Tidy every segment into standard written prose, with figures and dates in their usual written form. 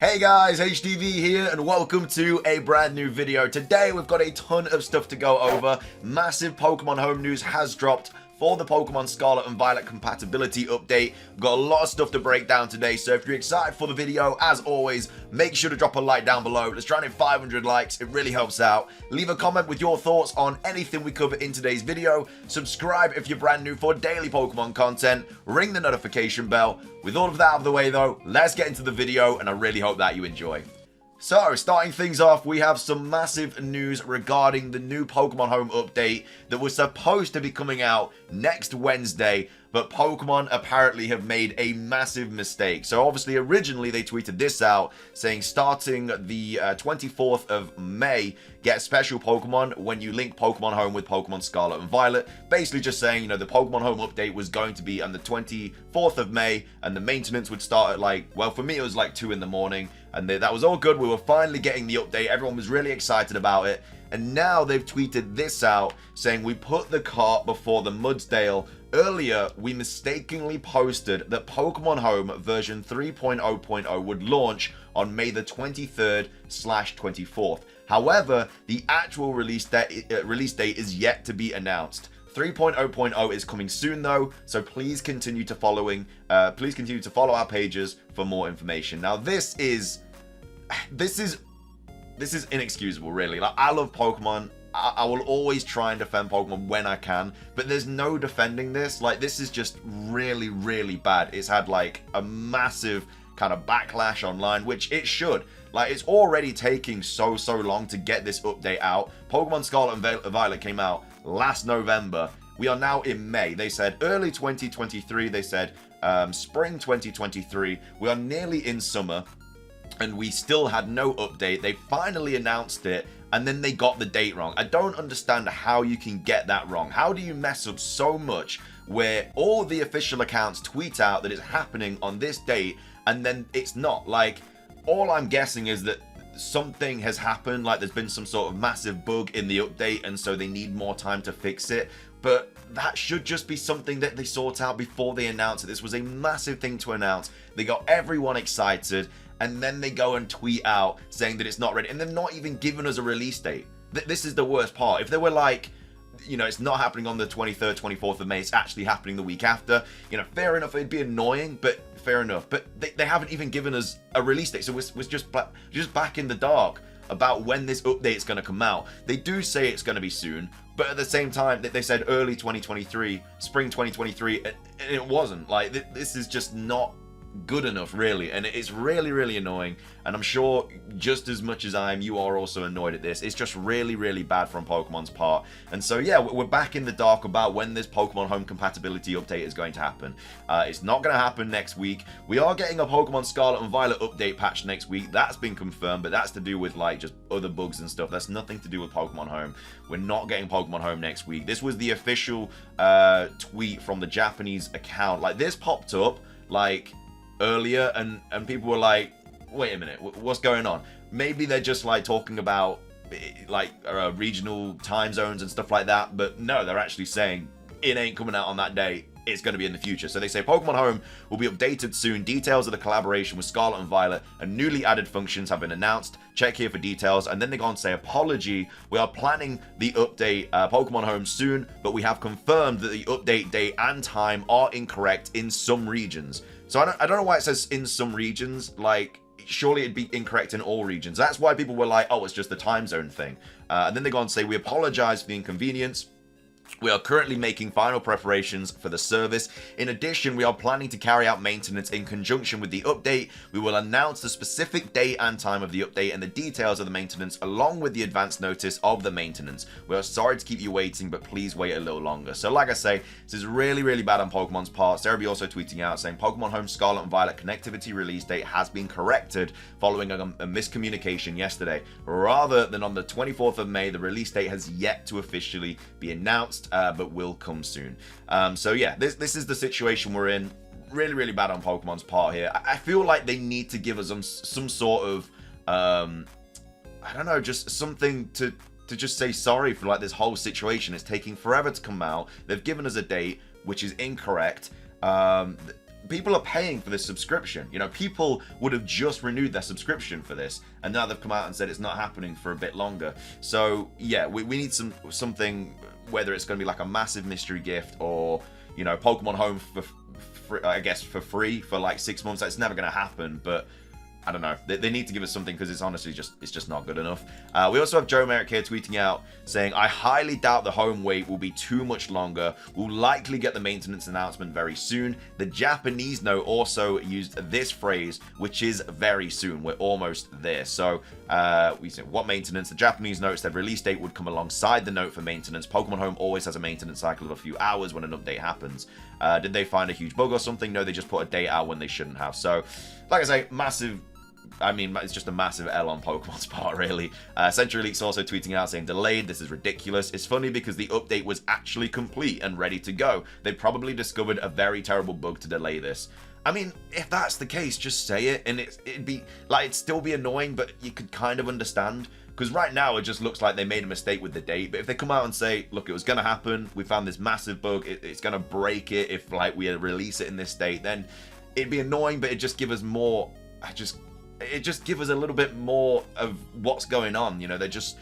Hey guys, HDvee here and welcome to a brand new video. Today we've got a ton of stuff to go over. Massive Pokemon Home news has dropped for the Pokemon Scarlet and Violet compatibility update. We've got a lot of stuff to break down today, so if you're excited for the video, as always, make sure to drop a like down below. Let's try and hit 500 likes, it really helps out. Leave a comment with your thoughts on anything we cover in today's video. Subscribe if you're brand new for daily Pokemon content. Ring the notification bell. With all of that out of the way though, let's get into the video and I really hope that you enjoy. So, starting things off, we have some massive news regarding the new Pokemon Home update that was supposed to be coming out next Wednesday, but Pokemon apparently have made a massive mistake. So obviously, originally they tweeted this out saying starting the 24th of May, get special Pokemon when you link Pokemon Home with Pokemon Scarlet and Violet. Basically just saying, the Pokemon Home update was going to be on the 24th of May and the maintenance would start at well, for me it was like 2 in the morning. And that was all good. We were finally getting the update. Everyone was really excited about it. And now they've tweeted this out saying, we put the cart before the Mudsdale. Earlier, we mistakenly posted that Pokemon Home version 3.0.0 would launch on May the 23rd/24th. However, the actual release date is yet to be announced. 3.0.0 is coming soon though, so please continue to follow our pages for more information. Now this is inexcusable, really. Like, I love Pokemon. I will always try and defend Pokemon when I can, but there's no defending this. Like, this is just really, really bad. It's had like a massive kind of backlash online, which it should. Like, it's already taking so long to get this update out. Pokemon Scarlet and Violet came out last November. We are now in May. They said early 2023. They said spring 2023. We are nearly in summer and we still had no update. They finally announced it and then they got the date wrong. I don't understand how you can get that wrong. How do you mess up so much where all the official accounts tweet out that it's happening on this date and then it's not? Like, all I'm guessing is that something has happened, like there's been some sort of massive bug in the update and so they need more time to fix it. But that should just be something that they sort out before they announce it. This was a massive thing to announce. They got everyone excited and then they go and tweet out saying that it's not ready, and they're not even giving us a release date. This is the worst part. If they were like, it's not happening on the 23rd, 24th of May, it's actually happening the week after, fair enough, it'd be annoying, but fair enough. But they haven't even given us a release date, so we're just back in the dark about when this update is going to come out. They do say it's going to be soon, but at the same time, they said early 2023, spring 2023, and it wasn't. Like, this is just not good enough, really, and it's really annoying, and I'm sure just as much as you are also annoyed at this. It's just really bad from Pokemon's part. And so yeah, we're back in the dark about when this Pokemon Home compatibility update is going to happen. It's not going to happen next week. We are getting a Pokemon Scarlet and Violet update patch next week. That's been confirmed, but that's to do with like just other bugs and stuff. That's nothing to do with Pokemon Home. We're not getting Pokemon Home next week. This was the official tweet from the Japanese account. Like, this popped up like earlier and people were like, wait a minute, what's going on? Maybe they're just like talking about like regional time zones and stuff like that, but no, they're actually saying it ain't coming out on that day. It's going to be in the future. So they say Pokemon Home will be updated soon. Details of the collaboration with Scarlet and Violet and newly added functions have been announced. Check here for details. And then they go on to say, apology, we are planning the update Pokemon Home soon, but we have confirmed that the update date and time are incorrect in some regions. So I don't know why it says in some regions. Like, surely it'd be incorrect in all regions. That's why people were like, oh, it's just the time zone thing. And then they go on to say, we apologize for the inconvenience. We are currently making final preparations for the service. In addition, we are planning to carry out maintenance in conjunction with the update. We will announce the specific date and time of the update and the details of the maintenance along with the advance notice of the maintenance. We are sorry to keep you waiting, but please wait a little longer. So like I say, this is really bad on Pokemon's part. Cerebi also tweeting out saying Pokemon Home Scarlet and Violet connectivity release date has been corrected following a miscommunication yesterday. Rather than on the 24th of May, the release date has yet to officially be announced. But will come soon. So yeah, this is the situation we're in. Really bad on Pokemon's part here. I feel like they need to give us some sort of I don't know, just something to just say sorry for like this whole situation. It's taking forever to come out. They've given us a date which is incorrect. people are paying for this subscription. You know, people would have just renewed their subscription for this, and now they've come out and said it's not happening for a bit longer. So yeah, we need something, whether it's going to be like a massive mystery gift or, you know, Pokemon Home for I guess for free for like 6 months. That's never going to happen, but I don't know. They need to give us something, because it's honestly just not good enough. We also have Joe Merrick here tweeting out saying, I highly doubt the home wait will be too much longer. We'll likely get the maintenance announcement very soon. The Japanese note also used this phrase, which is very soon. We're almost there. So we said, what maintenance? The Japanese note said release date would come alongside the note for maintenance. Pokemon Home always has a maintenance cycle of a few hours when an update happens. Did they find a huge bug or something? No, they just put a date out when they shouldn't have. So, like I say, massive... I mean, it's just a massive L on Pokemon's part, really. Century Leaks also tweeting out saying, delayed, this is ridiculous. It's funny because the update was actually complete and ready to go. They probably discovered a very terrible bug to delay this. I mean, if that's the case, just say it, and it'd still be annoying, but you could kind of understand. Because right now, it just looks like they made a mistake with the date. But if they come out and say, look, it was going to happen, we found this massive bug, it's going to break it if, like, we release it in this state, then it'd be annoying, but it'd just give us more... It just gives us a little bit more of what's going on. You know, they're just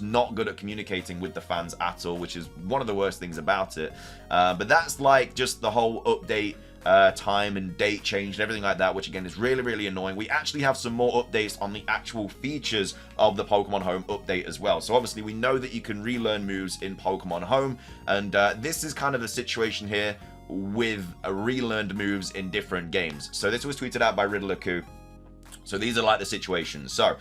not good at communicating with the fans at all, which is one of the worst things about it. But that's like just the whole update time and date change and everything like that, which again is really, really annoying. We actually have some more updates on the actual features of the Pokemon Home update as well. So obviously we know that you can relearn moves in Pokemon Home, and this is kind of the situation here with relearned moves in different games. So this was tweeted out by Riddler-Ku. So these are like the situations. So,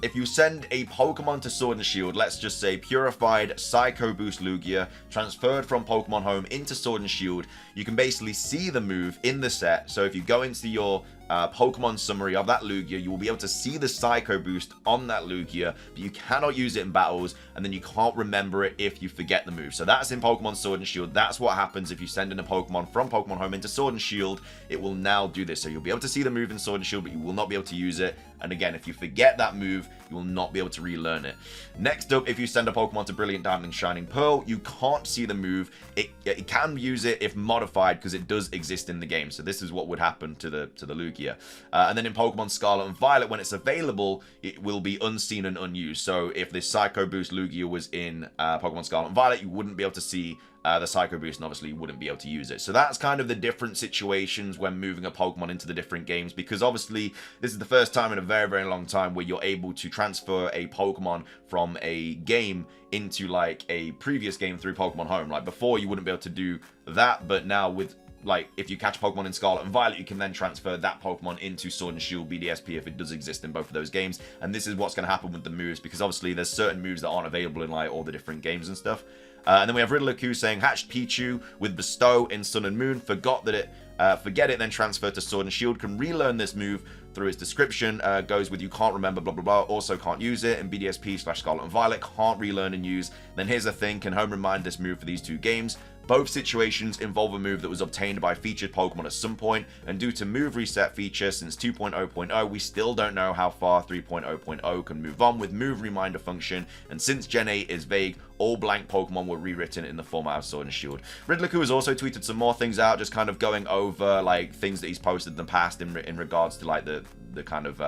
if you send a Pokemon to Sword and Shield, let's just say Purified Psycho Boost Lugia, transferred from Pokemon Home into Sword and Shield, you can basically see the move in the set. So if you go into your Pokemon summary of that Lugia, you will be able to see the Psycho Boost on that Lugia, but you cannot use it in battles, and then you can't remember it if you forget the move. So that's in Pokemon Sword and Shield. That's what happens if you send in a Pokemon from Pokemon Home into Sword and Shield. It will now do this. So you'll be able to see the move in Sword and Shield, but you will not be able to use it. And again, if you forget that move, you will not be able to relearn it. Next up, if you send a Pokemon to Brilliant Diamond and Shining Pearl, you can't see the move. It can use it if modified, because it does exist in the game. So this is what would happen to the Lugia. And then in Pokemon Scarlet and Violet, when it's available, it will be unseen and unused. So if this Psycho Boost Lugia was in Pokemon Scarlet and Violet, you wouldn't be able to see the Psycho Boost, and obviously you wouldn't be able to use it. So that's kind of the different situations when moving a Pokemon into the different games, because obviously this is the first time in a very, very long time where you're able to transfer a Pokemon from a game into like a previous game through Pokemon Home. Like before, you wouldn't be able to do that, but now with, like, if you catch Pokemon in Scarlet and Violet, you can then transfer that Pokemon into Sword and Shield BDSP if it does exist in both of those games. And this is what's going to happen with the moves, because obviously there's certain moves that aren't available in like all the different games and stuff. And then we have Riddler-Ku saying, hatched Pichu with Bestow in Sun and Moon, forget it, then transfer to Sword and Shield, can relearn this move through its description, goes with you can't remember, blah, blah, blah, also can't use it, in BDSP/Scarlet and Violet, can't relearn and use. Then here's the thing, can Home remind this move for these two games? Both situations involve a move that was obtained by featured Pokemon at some point, and due to move reset feature since 2.0.0, we still don't know how far 3.0.0 can move on with move reminder function, and since Gen 8 is vague, all blank Pokemon were rewritten in the format of Sword and Shield. Riddler-Ku has also tweeted some more things out, just kind of going over like things that he's posted in the past in regards to like the kind of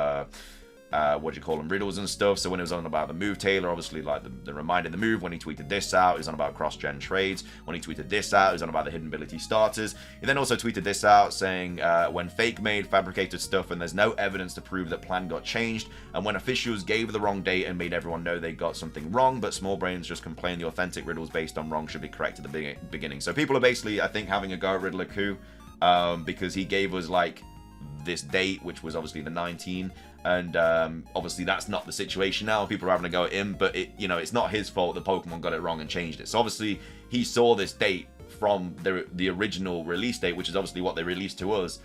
what do you call them, riddles and stuff. So when it was on about the move Taylor, obviously like the reminder the move, when he tweeted this out, it was on about cross-gen trades. When he tweeted this out, it was on about the hidden ability starters. He then also tweeted this out saying, when fake made fabricated stuff and there's no evidence to prove that plan got changed, and when officials gave the wrong date and made everyone know they got something wrong, but small brains just complain the authentic riddles based on wrong should be correct at the beginning. So people are basically, I think, having a go at Riddler-Ku because he gave us like this date, which was obviously the 19th. And obviously that's not the situation now. People are having a go at him, but it's not his fault that Pokemon got it wrong and changed it. So obviously he saw this date from the original release date, which is obviously what they released to us,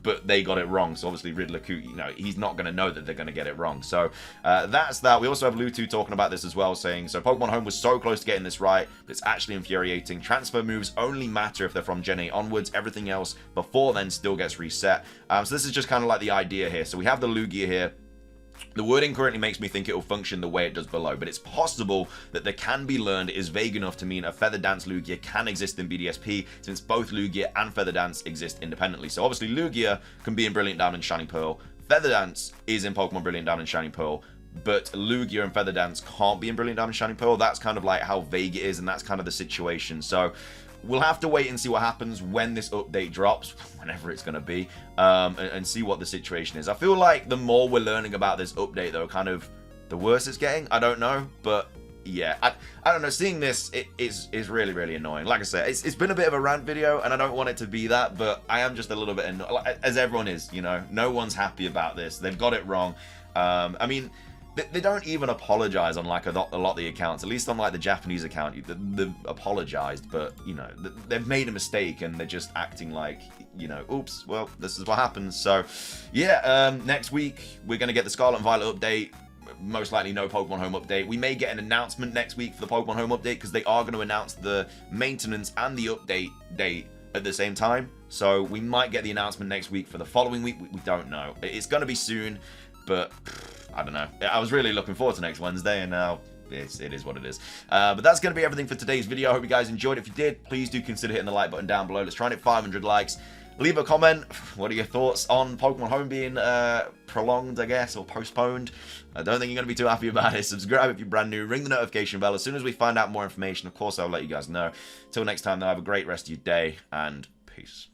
but they got it wrong. So obviously Riddler-Ku, he's not going to know that they're going to get it wrong. So that's that. We also have Lutu talking about this as well, saying, so Pokemon Home was so close to getting this right, but it's actually infuriating. Transfer moves only matter if they're from Gen 8 onwards. Everything else before then still gets reset. So this is just kind of like the idea here. So we have the Lugia here. The wording currently makes me think it will function the way it does below, but it's possible that the can be learned is vague enough to mean a Feather Dance Lugia can exist in BDSP, since both Lugia and Feather Dance exist independently. So obviously Lugia can be in Brilliant Diamond and Shining Pearl, Feather Dance is in Pokemon Brilliant Diamond and Shining Pearl, but Lugia and Feather Dance can't be in Brilliant Diamond and Shining Pearl. That's kind of like how vague it is, and that's kind of the situation. So we'll have to wait and see what happens when this update drops, whenever it's going to be, and see what the situation is. I feel like the more we're learning about this update, though, kind of the worse it's getting. I don't know, but yeah, I don't know. Seeing this is really, really annoying. Like I said, it's been a bit of a rant video, and I don't want it to be that, but I am just a little bit annoyed, as everyone is, you know. No one's happy about this. They've got it wrong. I mean, they don't even apologize on like a lot of the accounts, at least on like the Japanese account. They've apologized, but you know, they've made a mistake and they're just acting like, you know, oops, well, this is what happens. So yeah, next week we're going to get the Scarlet and Violet update. Most likely no Pokemon Home update. We may get an announcement next week for the Pokemon Home update, because they are going to announce the maintenance and the update date at the same time. So we might get the announcement next week for the following week. We don't know. It's going to be soon, but I don't know. I was really looking forward to next Wednesday, and now it is what it is. But that's going to be everything for today's video. I hope you guys enjoyed. If you did, please do consider hitting the like button down below. Let's try and hit 500 likes. Leave a comment. What are your thoughts on Pokemon Home being prolonged, I guess, or postponed? I don't think you're going to be too happy about it. Subscribe if you're brand new. Ring the notification bell. As soon as we find out more information, of course, I'll let you guys know. Till next time, though, have a great rest of your day, and peace.